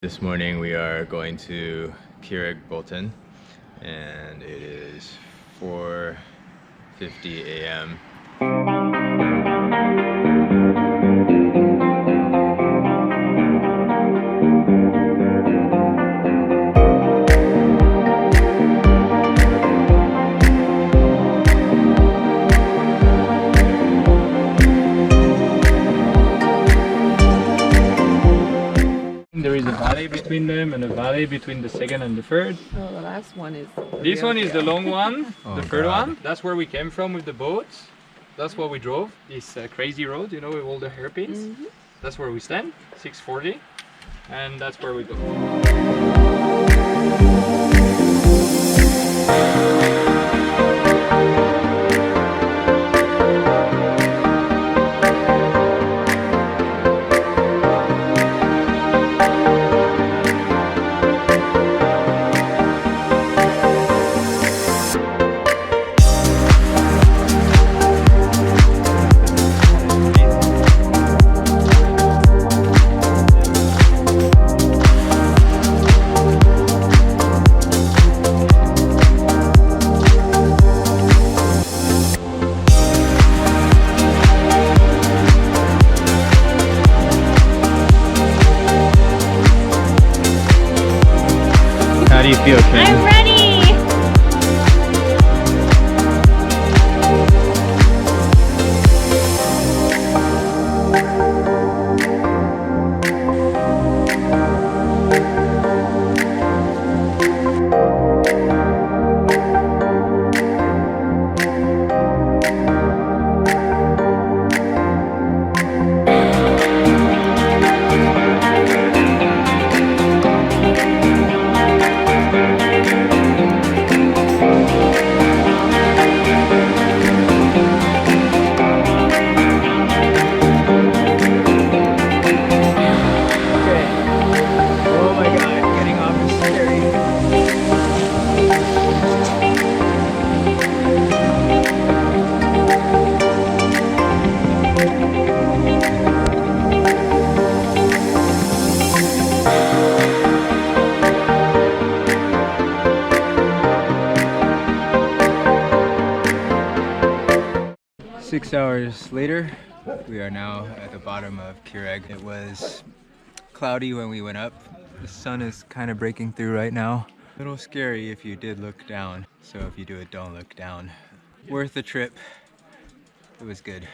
This morning we are going to Kjeragbolten and it is 4:50 a.m. There is a valley between them and a valley between the second and the third. Oh, the last one is... This one is the long one, Oh, the third God. one. That's where we came from with the boat. That's what we drove, this crazy road, you know, with all the hairpins. That's where we stand, 640, and that's where we go. How do you feel, Kim? I'm ready! 6 hours later, we are now at the bottom of Kjerag. It was cloudy when we went up. The sun is kind of breaking through right now. A little scary if you did look down. So if you do it, don't look down. Worth the trip. It was good.